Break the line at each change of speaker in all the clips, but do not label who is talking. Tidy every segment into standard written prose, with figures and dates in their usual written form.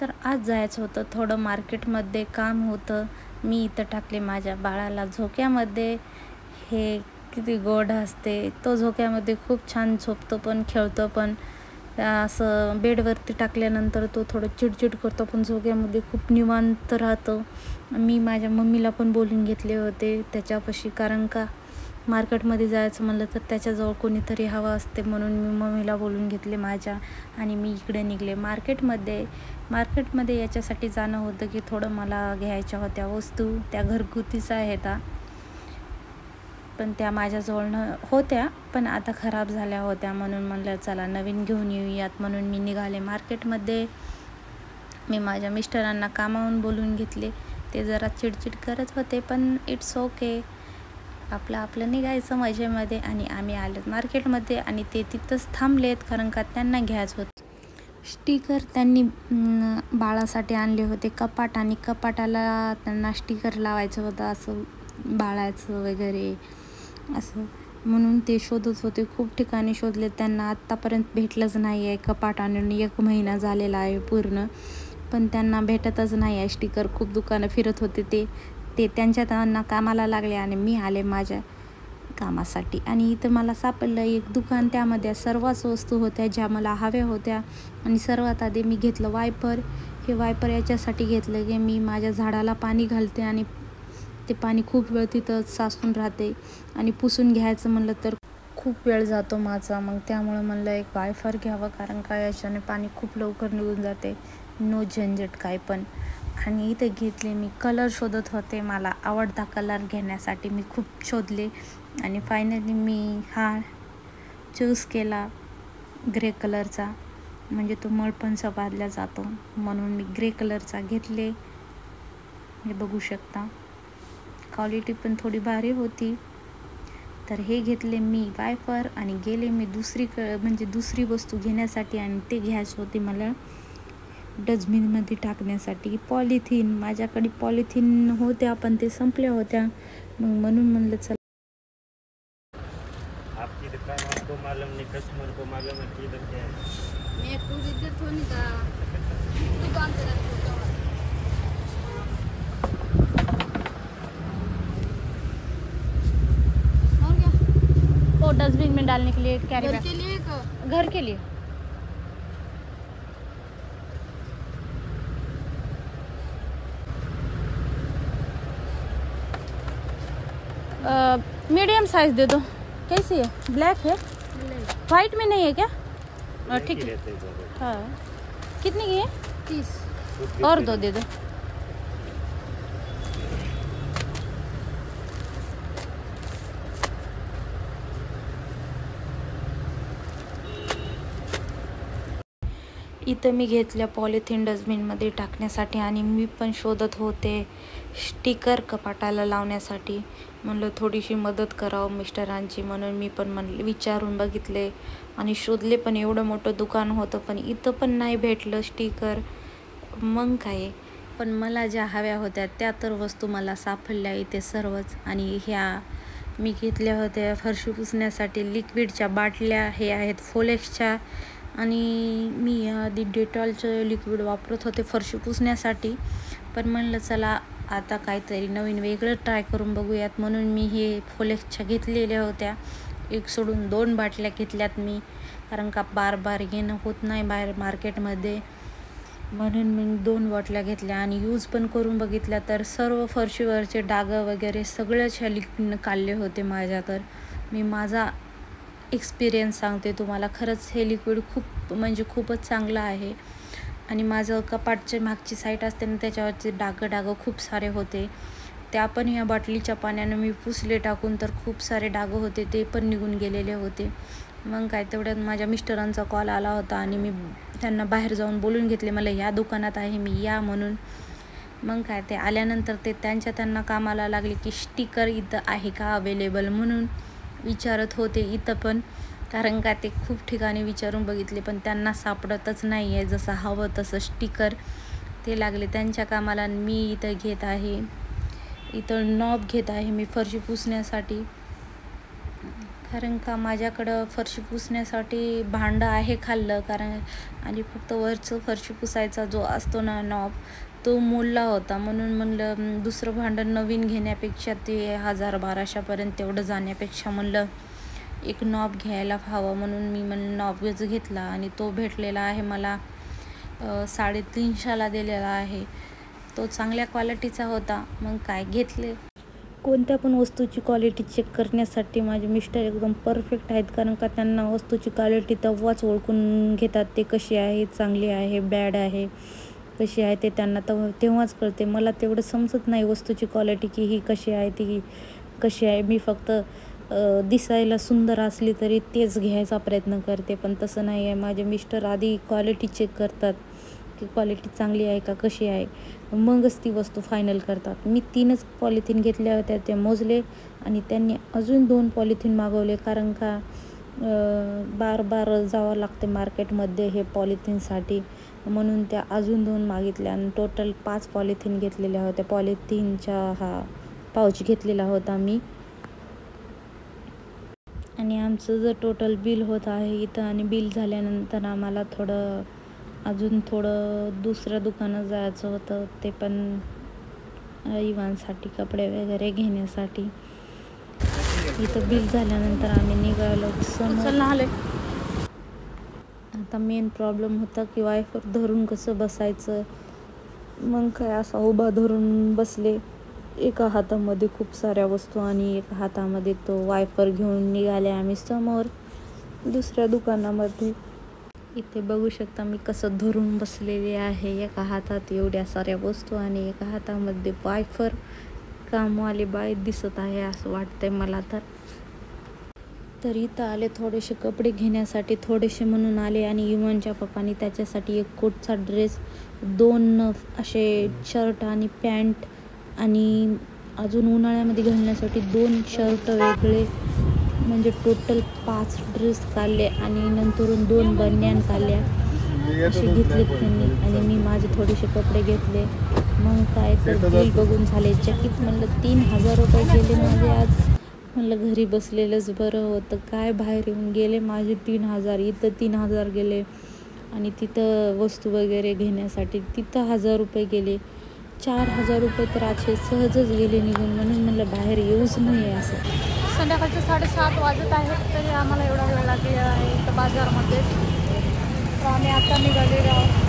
तर आज जायचं होतं, थोडं मार्केटमध्ये काम होतं. मी इथं टाकले माझ्या बाळाला झोक्यामध्ये. हे किती गोड असते, तो झोक्यामध्ये खूप छान झोपतो पण खेळतो पण. असं बेडवरती टाकल्यानंतर तो थोडं चिडचिड करतो पण झोक्यामध्ये खूप निवांत राहतो. मी माझ्या मम्मीला पण बोलून घेतले होते त्याच्यापाशी, कारण का मार्केटमध्ये जायचं म्हणलं तर त्याच्याजवळ कोणीतरी हवं असते, म्हणून मी मम्मीला बोलून घेतले माझ्या आणि मी इकडे निघले मार्केटमध्ये याच्यासाठी जाणं होतं की थोडं मला घ्यायच्या होत्या वस्तू. त्या घरगुतीच आहेत पण त्या माझ्याजवळ होत्या पण आता खराब झाल्या होत्या, म्हणून म्हणलं चला नवीन घेऊन येऊयात, म्हणून मी निघाले मार्केटमध्ये. मी माझ्या मिस्टरांना कामावून बोलून घेतले. ते जरा चिडचिड करत होते पण इट्स ओके, आपलं निघायचं मजेमध्ये. आणि आम्ही आलो मार्केटमध्ये आणि ते तिथंच थांबलेत, कारण का त्यांना घ्यायचं होतं. स्टिकर त्यांनी बाळासाठी आणले होते कपाट, आणि कपाटाला त्यांना स्टिकर लावायचं होतं असं बाळाचं वगैरे असं, म्हणून ते शोधत होते. खूप ठिकाणी शोधले, त्यांना आत्तापर्यंत भेटलंच नाही आहे. कपाट आणून 1 महिना झालेला आहे पूर्ण, पण त्यांना भेटतच नाही आहे स्टिकर. खूप दुकानं फिरत होते ते त्यांना कामाला लागले आणि मी आले माझ्या कामासाठी. आणि इथं मला सापडलं एक दुकान, त्यामध्ये सर्वच वस्तू होत्या ज्या मला हव्या होत्या. आणि सर्वात आधी मी घेतलं वायपर. हे वायपर याच्यासाठी घेतलं की मी माझ्या झाडाला पाणी घालते आणि ते पाणी खूप वेळ तिथं साचून राहते, आणि पुसून घ्यायचं म्हणलं तर खूप वेळ जातो माझा. मग त्यामुळे म्हणलं एक वायपर घ्यावं, कारण का याच्याने पाणी खूप लवकर निघून जाते, नो झंझट काय पण. आणि इथे घेतले मी कलर शोधत होते, मला आवडता कलर घेण्यासाठी मी खूप शोधले आणि फायनली मी हा चूज केला ग्रे कलरचा, म्हणजे तो मळ पण सपादला जातो, म्हणून मी ग्रे कलरचा घेतले. हे बघू शकता, क्वालिटी पण थोडी भारी होती. तर हे घेतले मी वायपर आणि गेले मी दुसरी वस्तू घेण्यासाठी, आणि ते घ्यायचे होते मला डस्टबिनमध्ये टाकण्यासाठी पॉलिथिन. माझ्याकडे पॉलिथिन होत्या पण ते संपल्या होत्या, म्हणून म्हणलं चला.
आपकी दुकान आपको मालूम नहीं, कस्टमर को मालूम है कि इधर क्या है।
मैं खुद इधर तो नहीं था, दुकान पे रहता हूँ। और क्या? वो डस्टबिन में डालने के लिए कैरी बैग के लिए, घर के लिए। मीडियम साइज दे दो। कैसी है? ब्लैक है, वाइट में नहीं है क्या? ठीक है। हाँ, कितनी की है? 30 और 2 दे दो। इथं मी घेतल्या पॉलिथिन डस्टबिनमध्ये टाकण्यासाठी, आणि मी पण शोधत होते स्टिकर कपाटाला लावण्यासाठी. म्हणलं थोडीशी मदत करावं मिस्टरांची, म्हणून मी पण विचारून बघितले आणि शोधले. पण एवढं मोठं दुकान होतं पण इथं पण नाही भेटलं स्टिकर. मग काय, पण मला ज्या हव्या होत्या त्या तर वस्तू मला सापडल्या इथे सर्वच. आणि ह्या मी घेतल्या होत्या फरशी पुसण्यासाठी लिक्विडच्या बाटल्या. हे आहेत फोलेक्सच्या, आणि मी आधी डेटॉलचं लिक्विड वापरत होते फरशी पुसण्यासाठी, पण म्हणलं चला आता काहीतरी नवीन वेगळं ट्राय करून बघूयात, म्हणून मी हे फोलेक्सच्या घेतलेल्या होत्या. 1 सोडून 2 बाटल्या घेतल्यात मी, कारण का बार येणं होत नाही बाहेर मार्केटमध्ये, म्हणून मी 2 बाटल्या घेतल्या. आणि यूज पण करून बघितल्या तर सर्व फरशीवरचे डाग वगैरे सगळ्याच ह्या लिक्विडनं काढले होते माझ्या. तर मी माझा एक्सपिरियन्स सांगते तुम्हाला, खरंच हे लिक्विड खूपच चांगलं आहे. आणि माझं कपाटचे मागची साईड असते ना, त्याच्यावरचे डाग खूप सारे होते, त्या पण ह्या बाटलीच्या पाण्यानं मी पुसले टाकून, तर खूप सारे डाग होते ते पण निघून गेलेले होते. मग काय, तेवढ्यात माझ्या मिस्टरांचा कॉल आला होता आणि मी त्यांना बाहेर जाऊन बोलून घेतले, मला ह्या दुकानात आहे मी या म्हणून. मग काय, ते आल्यानंतर ते त्यांना कामाला लागले की स्टिकर इथं आहे का अवेलेबल म्हणून विचारत होते इथं पण, कारण का ते खूप ठिकाणी विचारून बघितले पण त्यांना सापडतच नाही आहे जसं हवं तसं स्टिकर. ते लागले त्यांच्या कामाला. मी इथं घेत आहे, इथं नॉब घेत आहे मी फरशी पुसण्यासाठी. कारण का माझ्याकडं फरशी पुसण्यासाठी भांडं आहे खाल्लं, कारण आणि फक्त वरचं फरशी पुसायचा जो असतो ना नॉब, तो मोडला होता. म्हणून म्हणलं दुसरं भांडं नवीन घेण्यापेक्षा ते 1000-1200पर्यंत तेवढं जाण्यापेक्षा म्हणलं एक नॉब घ्यायला हवं. म्हणून मी म्हणलं नॉबच घेतला आणि तो भेटलेला आहे मला 350ला दिलेला आहे. तो चांगल्या क्वालिटीचा होता. मग काय घेतले. कोणत्या पण वस्तूची क्वालिटी चेक करण्यासाठी माझे मिस्टर एकदम परफेक्ट आहेत, कारण का त्यांना वस्तूची क्वालिटी तेव्हाच ओळखून घेतात. ते कशी आहे, चांगली आहे, बॅड आहे, कशी आहे ते त्यांना तेव्हाच कळते. मला तेवढं समजत नाही वस्तूची क्वालिटी की ही कशी आहे, ती कशी आहे. मी फक्त दिसायला सुंदर असली तरी तेच घ्यायचा प्रयत्न करते, पण तसं नाही आहे. माझे मिस्टर आधी क्वालिटी चेक करतात की क्वालिटी चांगली आहे का, कशी आहे, मगच ती वस्तू फायनल करतात. मी 3च पॉलिथिन घेतल्या होत्या, ते मोजले आणि त्यांनी अजून 2 पॉलिथिन मागवले, कारण का बार जावं लागते मार्केटमध्ये हे पॉलिथिनसाठी. म्हणून त्या अजून 2 मागितल्या आणि टोटल 5 पॉलिथिन घेतलेल्या होत्या. पॉलिथिनचा पाऊच घेतलेला होता मी. आणि आमचं जर टोटल बिल होत आहे इथं, आणि बिल झाल्यानंतर आम्हाला अजून थोडं दुसऱ्या दुकानात जायचं होतं, ते पण इवांसाठी कपडे वगैरे घेण्यासाठी. इथं बिल झाल्यानंतर आम्ही निघालो समोर. आता मेन प्रॉब्लेम होता की वायफर धरून कसं बसायचं. मग काय असा उभा धरून बसले, एका हातामध्ये खूप साऱ्या वस्तू आणि एका हातामध्ये तो वायफर घेऊन निघाले आम्ही समोर दुसऱ्या दुकानामध्ये. इथे बघू शकता मी कसं धरून बसलेले आहे, एका हातात एवढ्या साऱ्या वस्तू आणि एका हातामध्ये वायफर. कामवाली बाई दिसत आहे असं वाटतंय मला तर इथं आले थोडेसे कपडे घेण्यासाठी, थोडेसे म्हणून आले. आणि युवनच्या पप्पानी त्याच्यासाठी एक कोटचा ड्रेस, 2 असे शर्ट आणि पॅन्ट, आणि अजून उन्हाळ्यामध्ये घालण्यासाठी 2 शर्ट वेगळे, म्हणजे टोटल 5 ड्रेस काढले आणि नंतरून 2 बनियान काढल्या, असे घेतलेत त्यांनी. आणि मी माझे थोडेसे कपडे घेतले. मग काय तर बिल बघून झाले चकित. म्हणलं 3000 रुपये गेले माझे आज. म्हणलं घरी बसलेलंच बरं होतं, काय बाहेर येऊन गेले माझे 3000. इथं 3000 गेले आणि तिथं वस्तू वगैरे घेण्यासाठी तिथं 1000 रुपये गेले. 4000 रुपये तर असे सहजच गेले निघून. म्हणून म्हणलं बाहेर येऊच नाही असं.
संध्याकाळचे 7:30 वाजत आहेत, तरी आम्हाला एवढा वेळ लागलेला आहे इथं बाजारमध्ये. तर आम्ही आता निघालेलो आहोत.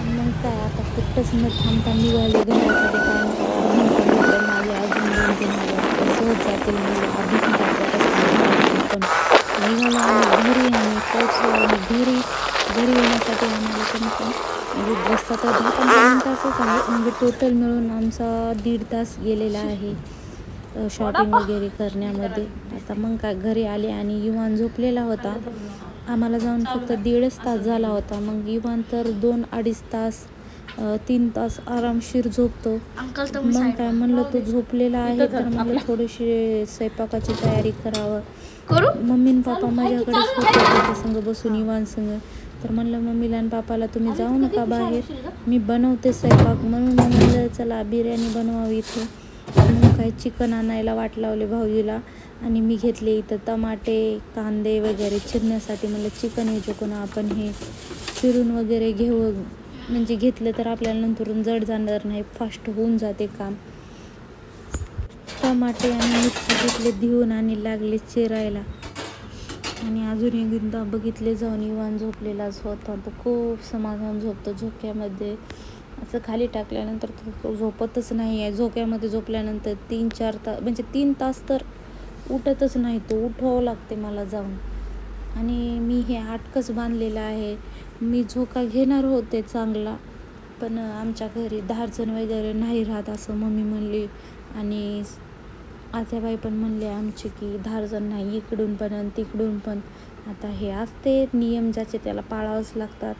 मग काय आता कुठंच न थांबता निघाले घराकडे. काय माझे अजून 2-3 सहज जातील, म्हणजे आधीच पण निघालो आम्ही घरी. आणि पोहोचलो आणि घरी येण्यासाठी आम्हाला पण म्हणजे रस्ता तर 10-15 मिनिटाचाच आहे, म्हणजे टोटल मिळून आमचा 1.5 तास गेलेला आहे शॉपिंग वगैरे करण्यामध्ये. आता मग काय घरी आले आणि युवान झोपलेला होता. आम्हाला जाऊन फक्त 1.5 तास झाला होता. मग युवान तर 2-2.5 तास 3 तास आरामशीर झोपतो. मग काय म्हणलं तो झोपलेला आहे, तर म्हणलं थोडीशी स्वयंपाकाची तयारी करावं. मम्मी आणि पप्पा माझ्याकडेच होते त्याच्या संग बसून युवान संग. तर म्हणलं मम्मीला आणि पापाला तुम्ही जाऊ नका बाहेर, मी बनवते स्वयंपाक. म्हणून म्हणलं चला बिर्याणी बनवावी इथे. मग काय चिकन आणायला वाट लावले भाऊजीला, आणि मी घेतले इथं टमाटे, कांदे वगैरे चिरण्यासाठी. म्हणलं चिकन ह्याच्याकडून आपण हे चिरून वगैरे घेऊ, म्हणजे घेतलं तर आपल्याला नंतरून जड जाणार नाही, फास्ट होऊन जाते काम. टमाटे आणि मिरची घेतले धुवून आणि लागले चिरायला. आणि अजून एकदा बघितले जाऊन युवान झोपलेलाच होता. तो खूप समाधान झोपतो झोक्यामध्ये. असं खाली टाकल्यानंतर तो झोपतच नाही आहे. झोक्यामध्ये झोपल्यानंतर 3-4 तास, म्हणजे 3 तास तर उठतच नाही तो. उठवावं लागते मला जाऊन. आणि मी हे आटकच बांधलेलं आहे. मी झोका घेणार होते चांगला, पण आमच्या घरी 10 जण वगैरे नाही राहत असं मम्मी म्हणली. आणि आत्याबाई पण म्हणले आमचे की 10 जण नाही, इकडून पण आणि तिकडून पण. आता हे असते नियम ज्याचे त्याला पाळावंच लागतात.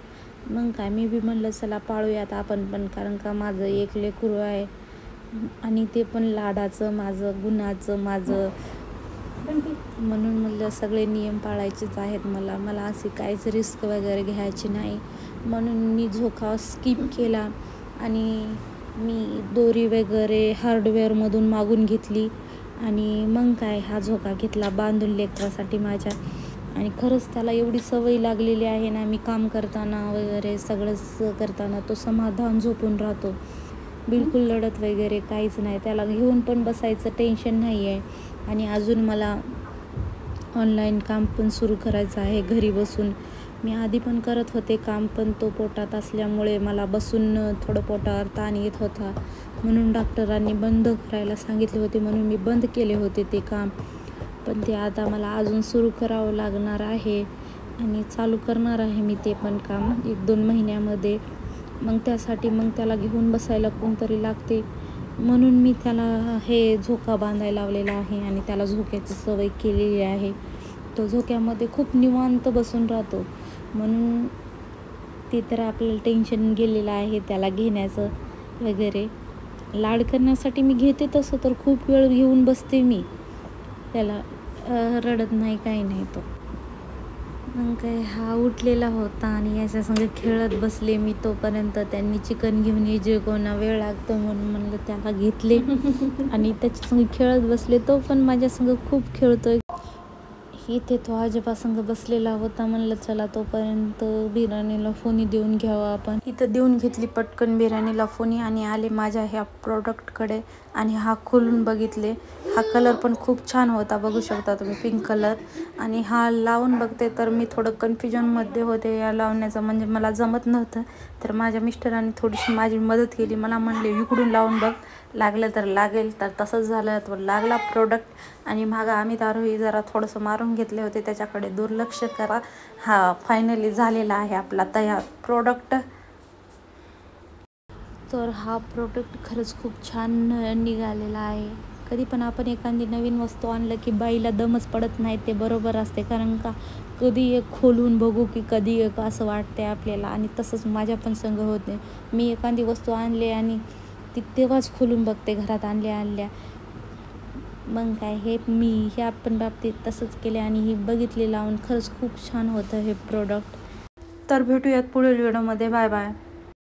मग काय मी बी म्हणलं चला पाळूयात आपण पण, कारण का माझं एक लेकरू आहे आणि ते पण लाडाचं, माझं गुणाचं, माझं म्हणून म्हणलं सगळे नियम पाळायचेच आहेत मला असे काहीच रिस्क वगैरे घ्यायची नाही. म्हणून मी झोका स्किप केला आणि मी दोरी वगैरे हार्डवेअरमधून मागून घेतली आणि मग काय हा झोका घेतला बांधून लेकरासाठी माझ्या. आणि खरंच त्याला एवढी सवय लागलेली आहे ना, मी काम करताना वगैरे सगळंच करताना तो समाधान झोपून राहतो. बिलकुल लढत वगैरे काहीच नाही. त्याला घेऊन पण बसायचं टेन्शन नाही आहे. आणि अजून मला ऑनलाईन काम पण सुरू करायचं आहे घरी बसून. मी आधी पण करत होते काम, पण तो पोटात असल्यामुळे मला बसून थोडं पोटावर ताण येत होता, म्हणून डॉक्टरांनी बंद करायला सांगितले होते, म्हणून मी बंद केले होते ते काम. पण ते आता मला अजून सुरू करावं लागणार आहे आणि चालू करणार आहे मी ते पण काम 1-2 महिन्यामध्ये. मग त्यासाठी मग त्याला घेऊन बसायला कोणतरी लागते, म्हणून मी त्याला हे झोका बांधायला लावलेला आहे आणि त्याला झोक्याची सवय केलेली आहे. तो झोक्यामध्ये खूप निवांत बसून राहतो, म्हणून ते तर आपल्याला टेन्शन गेलेलं आहे त्याला घेण्याचं वगैरे. लाड करण्यासाठी मी घेते तसं तर खूप वेळ घेऊन बसते मी त्याला, रडत नाही काही नाही तो. मग काय हा उठलेला होता आणि याच्या संग खेळत बसले मी. तोपर्यंत त्यांनी चिकन घेऊन ये, जे कोणा वेळ लागतो म्हणून म्हणलं त्याला घेतले आणि त्याच्या संग खेळत बसले. तो पण माझ्या संग खूप खेळतोय. इथे तो आजोबा संग बसलेला होता, म्हणलं चला तोपर्यंत बिर्याणीला फोनी देऊन घ्यावा आपण. इथं देऊन घेतली पटकन बिर्याणीला फोनी आणि आले माझ्या ह्या प्रोडक्टकडे आणि हा खोलून बघितले. हा कलर पण खूप छान होता, बघू शकता तुम्ही, पिंक कलर. आणि हा लावून बघते तर मी थोडं कन्फ्युजनमध्ये होते या लावण्याचं, म्हणजे मला जमत नव्हतं. तर माझ्या मिस्टरांनी थोडीशी माझी मदत केली. मला म्हणले इकडून लावून बघ, लागलं तर लागेल. तर तसंच झालं, तो लागला प्रोडक्ट. आणि मागं आम्ही आरोही जरा थोडंसं मारून घेतले होते, त्याच्याकडे दुर्लक्ष करा. हा फायनली झालेला आहे आपला तयार प्रोडक्ट. तर हा प्रोडक्ट खरंच खूप छान निघालेला आहे. कधी पण आपण एखादी नवीन वस्तू आणलं की बाईला दमच पडत नाही, ते बरोबर असते. कारण का कधी एक खोलून बघू की कधी एक असं वाटते आपल्याला. आणि तसंच माझ्या पण संग होते. मी एखादी वस्तू आणली आणि ती तेव्हाच खोलून बघते घरात आणल्या. मग काय हे आपण बाबतीत तसंच केले आणि हे बघितले लावून. खरंच खूप छान होतं हे प्रोडक्ट. तर भेटूयात पुढील व्हिडिओमध्ये. Bye bye.